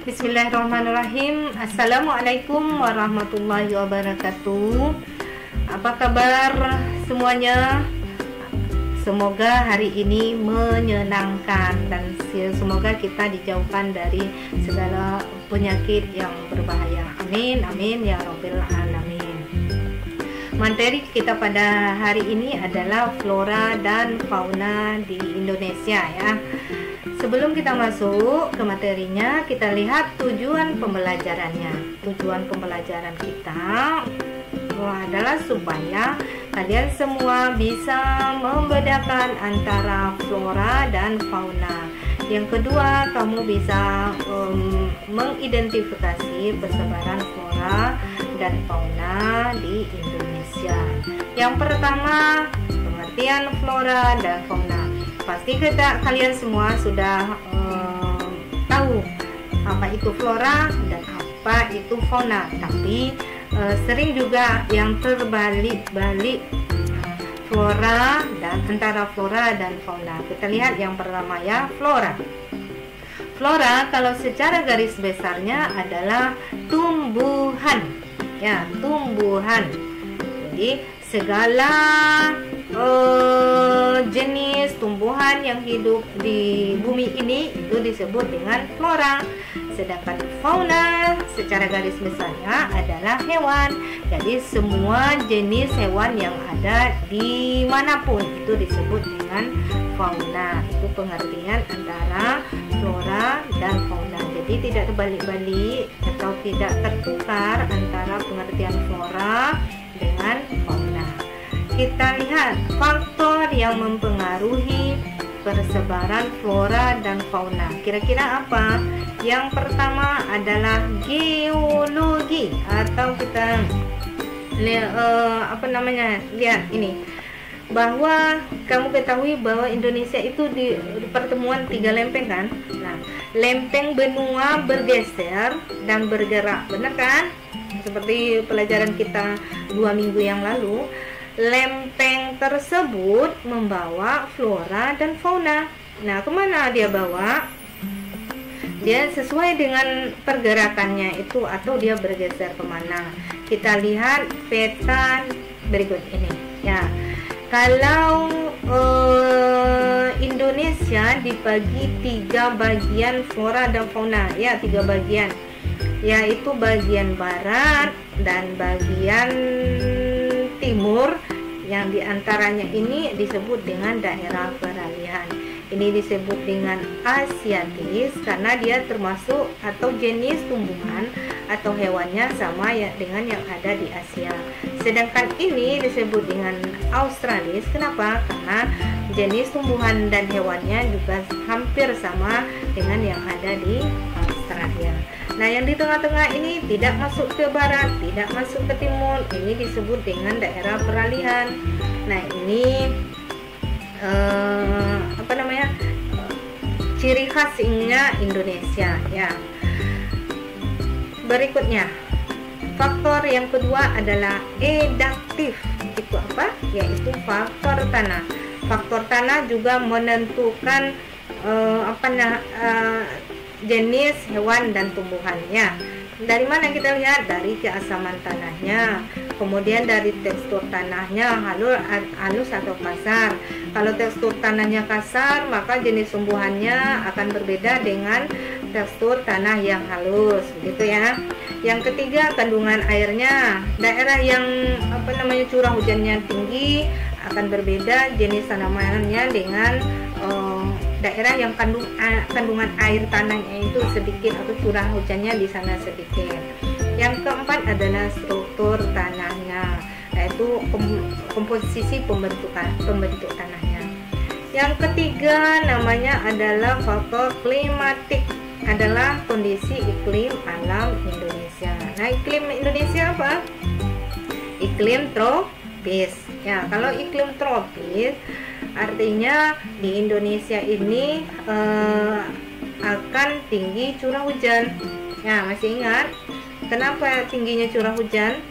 Bismillahirrahmanirrahim. Assalamualaikum warahmatullahi wabarakatuh. Apa kabar semuanya? Semoga hari ini menyenangkan dan semoga kita dijauhkan dari segala penyakit yang berbahaya. Amin, amin ya Rabbil alamin. Materi kita pada hari ini adalah flora dan fauna di Indonesia ya. Sebelum kita masuk ke materinya, kita lihat tujuan pembelajarannya. Tujuan pembelajaran kita adalah supaya kalian semua bisa membedakan antara flora dan fauna. Yang kedua, kamu bisa mengidentifikasi persebaran flora dan fauna di Indonesia. Yang pertama, pengertian flora dan fauna. Pasti kalian semua sudah tahu apa itu flora dan apa itu fauna, tapi sering juga yang terbalik-balik flora dan antara flora dan fauna. Kita lihat yang pertama ya, flora. Flora kalau secara garis besarnya adalah tumbuhan ya, tumbuhan. Jadi segala jenis tumbuhan yang hidup di bumi ini itu disebut dengan flora. Sedangkan fauna secara garis besarnya adalah hewan. Jadi semua jenis hewan yang ada dimanapun itu disebut dengan fauna. Itu pengertian antara flora dan fauna. Jadi tidak terbalik-balik atau tidak tertukar antara pengertian flora dengan fauna. Kita lihat faktor yang mempengaruhi persebaran flora dan fauna. Kira-kira apa? Yang pertama adalah geologi, atau kita lihat ini, bahwa kamu ketahui bahwa Indonesia itu di pertemuan 3 lempeng kan. Nah, lempeng benua bergeser dan bergerak, benar kan? Seperti pelajaran kita 2 minggu yang lalu. Lempeng tersebut membawa flora dan fauna. Nah, kemana dia bawa? Dia sesuai dengan pergerakannya itu, atau dia bergeser kemana. Kita lihat peta berikut ini ya. Kalau Indonesia dibagi 3 bagian flora dan fauna ya, 3 bagian, yaitu bagian barat dan bagian timur, yang diantaranya ini disebut dengan daerah peralihan. Ini disebut dengan Asiatis karena dia termasuk atau jenis tumbuhan atau hewannya sama ya dengan yang ada di Asia. Sedangkan ini disebut dengan Australis. Kenapa? Karena jenis tumbuhan dan hewannya juga hampir sama dengan yang ada di Australia. Nah, yang di tengah-tengah ini tidak masuk ke barat, tidak masuk ke timur. Ini disebut dengan daerah peralihan. Nah, ini ciri khasnya Indonesia ya. Berikutnya, faktor yang kedua adalah edaptif. Itu apa? Yaitu faktor tanah. Faktor tanah juga menentukan jenis hewan dan tumbuhannya. Dari mana kita lihat? Dari keasaman tanahnya, kemudian dari tekstur tanahnya, halus atau kasar. Kalau tekstur tanahnya kasar, maka jenis tumbuhannya akan berbeda dengan tekstur tanah yang halus, gitu ya. Yang ketiga, kandungan airnya. Daerah yang curah hujannya tinggi akan berbeda jenis tanamannya dengan daerah yang kandungan air tanahnya itu sedikit atau curah hujannya di sana sedikit. Yang keempat adalah struktur tanahnya, yaitu komposisi pembentuk tanahnya. Yang ketiga namanya adalah faktor klimatik, adalah kondisi iklim alam Indonesia. Nah, iklim Indonesia apa? Iklim tropis. Ya, kalau iklim tropis artinya di Indonesia ini akan tinggi curah hujan. Ya, masih ingat kenapa tingginya curah hujan?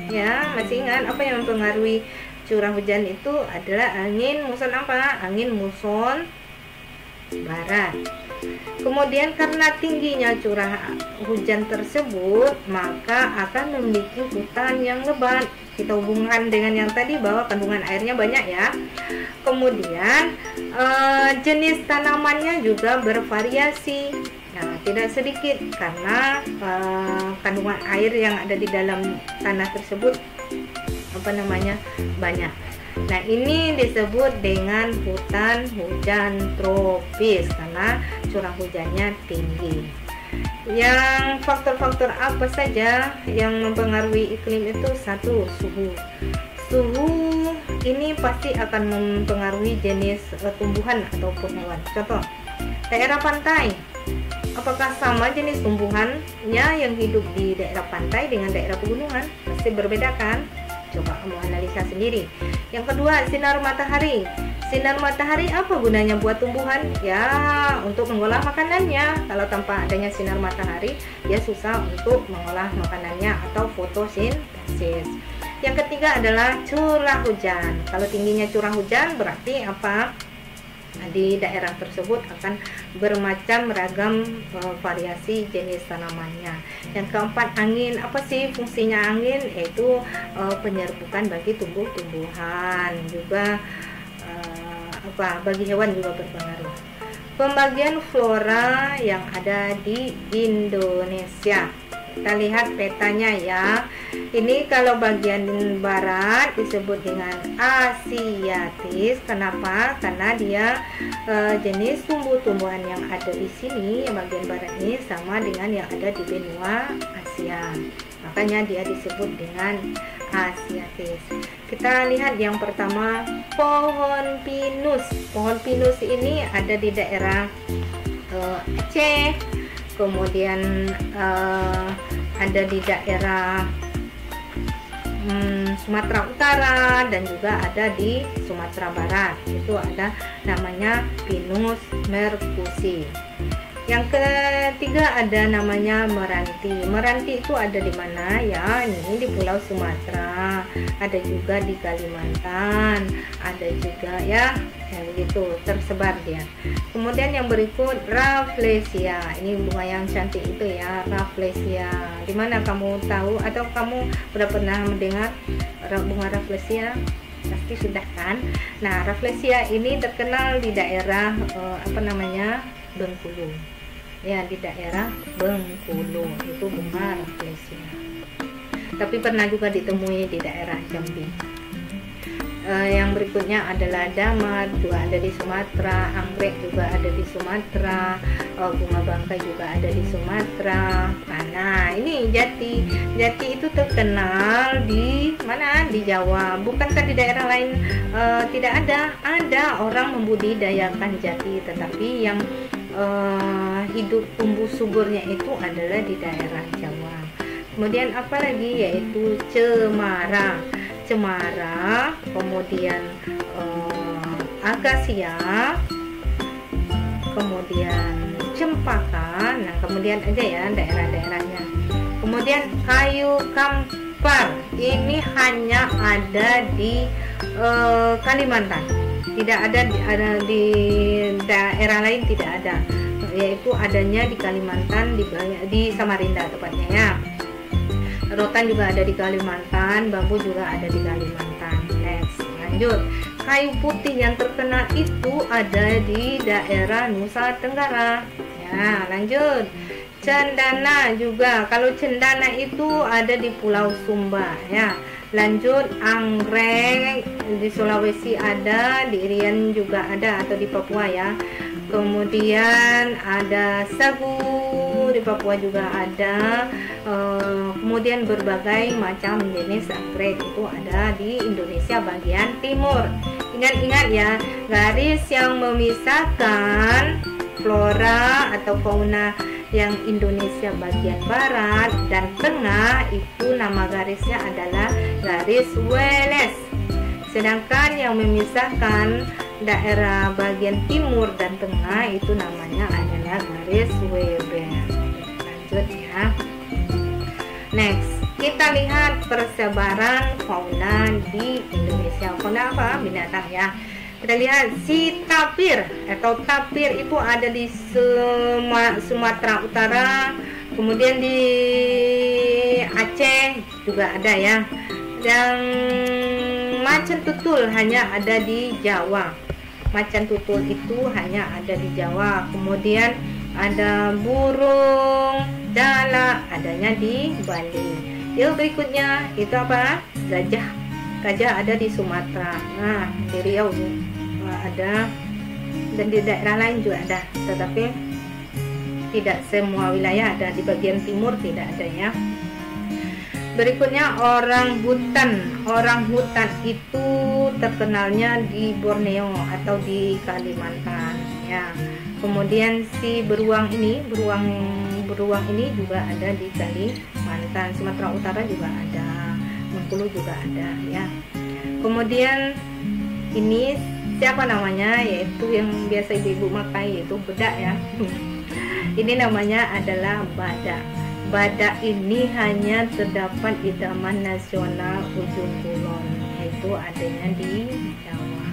Ya, masih ingat apa yang mempengaruhi curah hujan itu adalah angin muson apa? Angin muson barat. Kemudian karena tingginya curah hujan tersebut, maka akan memiliki hutan yang lebat. Kita hubungkan dengan yang tadi bahwa kandungan airnya banyak ya. Kemudian jenis tanamannya juga bervariasi. Nah, tidak sedikit karena kandungan air yang ada di dalam tanah tersebut banyak. Nah, ini disebut dengan hutan hujan tropis karena curah hujannya tinggi. Yang faktor-faktor apa saja yang mempengaruhi iklim itu? Satu, suhu ini pasti akan mempengaruhi jenis tumbuhan ataupun hewan. Contoh, daerah pantai, apakah sama jenis tumbuhannya yang hidup di daerah pantai dengan daerah pegunungan? Pasti berbeda kan? Coba kamu analisa sendiri. Yang kedua, sinar matahari. Sinar matahari apa gunanya buat tumbuhan? Ya, untuk mengolah makanannya. Kalau tanpa adanya sinar matahari, dia susah untuk mengolah makanannya atau fotosintesis. Yang ketiga adalah curah hujan. Kalau tingginya curah hujan berarti apa? Di daerah tersebut akan bermacam ragam variasi jenis tanamannya. Yang keempat, angin. Apa sih fungsinya angin? Yaitu penyerbukan bagi tumbuh-tumbuhan, juga bagi hewan juga berpengaruh. Pembagian flora yang ada di Indonesia. Kita lihat petanya ya. Ini kalau bagian barat disebut dengan Asiatis. Kenapa? Karena dia jenis tumbuh-tumbuhan yang ada di sini, yang bagian barat ini sama dengan yang ada di benua Asia. Makanya dia disebut dengan Asiatis. Kita lihat yang pertama, pohon pinus. Pohon pinus ini ada di daerah Aceh. Kemudian ada di daerah Sumatera Utara dan juga ada di Sumatera Barat. Itu ada namanya Pinus merkusi. Yang ketiga ada namanya meranti. Meranti itu ada di mana ya? Ini di Pulau Sumatera, ada juga di Kalimantan, ada juga ya begitu tersebar dia. Kemudian yang berikut Rafflesia. Ini bunga yang cantik itu ya, Rafflesia. Di mana kamu tahu atau kamu sudah pernah mendengar bunga Rafflesia? Pasti sudah kan? Nah, Rafflesia ini terkenal di daerah Bengkulu. Ya, di daerah Bengkulu itu bunga Rafflesia. Tapi pernah juga ditemui di daerah Jambi. Yang berikutnya adalah damar, juga ada di Sumatera. Anggrek juga ada di Sumatera. Bunga bangkai juga ada di Sumatera. Nah, ini jati. Jati itu terkenal di mana? Di Jawa. Bukankah di daerah lain tidak ada? Ada orang membudidayakan jati, tetapi yang hidup tumbuh suburnya itu adalah di daerah Jawa. Kemudian apa lagi? Yaitu cemara. Cemara, kemudian akasia, kemudian cempaka. Nah, kemudian aja ya daerah-daerahnya. Kemudian kayu kampar. Ini hanya ada di Kalimantan. Tidak ada di daerah lain, tidak ada. Yaitu adanya di Kalimantan, di Samarinda tepatnya ya. Rotan juga ada di Kalimantan, bambu juga ada di Kalimantan. Next, lanjut. Kayu putih yang terkenal itu ada di daerah Nusa Tenggara. Ya, lanjut. Cendana juga. Kalau cendana itu ada di Pulau Sumba ya. Lanjut, anggrek di Sulawesi ada, di Irian juga ada atau di Papua ya. Kemudian ada sagu, di Papua juga ada. Kemudian berbagai macam jenis anggrek itu ada di Indonesia bagian timur. Ingat-ingat ya, garis yang memisahkan flora atau fauna yang Indonesia bagian barat dan tengah itu nama garisnya adalah garis Wallace. Sedangkan yang memisahkan daerah bagian timur dan tengah itu namanya adalah garis Weber. Lanjut ya. Next, kita lihat persebaran fauna di Indonesia. Fauna apa? Binatang ya. Kita lihat si tapir atau tapir itu ada di Sumatera Utara, kemudian di Aceh juga ada ya. Yang macan tutul hanya ada di Jawa. Macan tutul itu hanya ada di Jawa. Kemudian ada burung dala adanya di Bali. Yang berikutnya itu apa? Gajah. Gajah ada di Sumatera. Nah, di Riau ada, dan di daerah lain juga ada, tetapi tidak semua wilayah ada. Di bagian timur tidak ada ya. Berikutnya orang hutan. Orang hutan itu terkenalnya di Borneo atau di Kalimantan ya. Kemudian si beruang ini juga ada di Kalimantan. Sumatera Utara juga ada, Bengkulu juga ada ya. Kemudian ini siapa namanya, yaitu yang biasa ibu-ibu makai, yaitu bedak ya. Ini namanya adalah badak. Badak ini hanya terdapat di Taman Nasional Ujung Kulon, yaitu adanya di Jawa.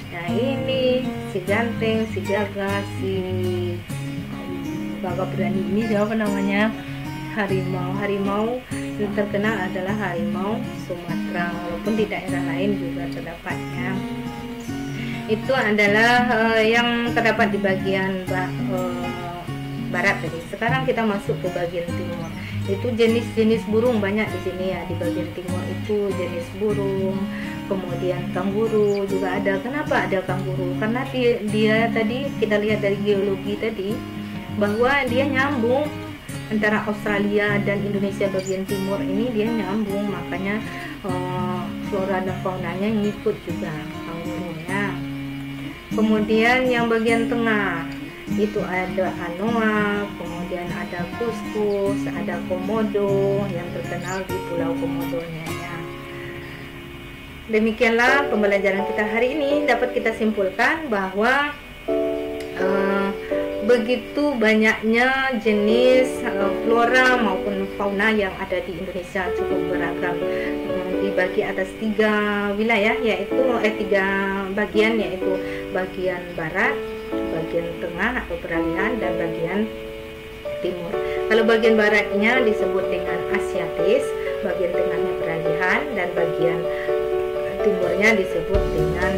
Nah ini si ganteng, si gagah, si gagah berani ini siapa namanya? Harimau. Harimau yang terkenal adalah harimau Sumatera, walaupun di daerah lain juga terdapatnya. Itu adalah yang terdapat di bagian barat tadi. Sekarang kita masuk ke bagian timur. Itu jenis-jenis burung banyak di sini ya. Di bagian timur itu jenis burung, kemudian kanguru juga ada. Kenapa ada kanguru? Karena dia tadi kita lihat dari geologi tadi bahwa dia nyambung antara Australia dan Indonesia bagian timur ini, dia nyambung, makanya flora dan faunanya ngikut juga kangurunya. Kemudian yang bagian tengah itu ada anoa, kemudian ada kuskus, ada komodo yang terkenal di Pulau Komodonya ya. Demikianlah pembelajaran kita hari ini. Dapat kita simpulkan bahwa begitu banyaknya jenis flora maupun fauna yang ada di Indonesia, cukup beragam, dibagi atas 3 wilayah, yaitu 3 bagian, yaitu bagian barat, bagian tengah atau peralihan, dan bagian timur. Kalau bagian baratnya disebut dengan Asiatis, bagian tengahnya peralihan, dan bagian timurnya disebut dengan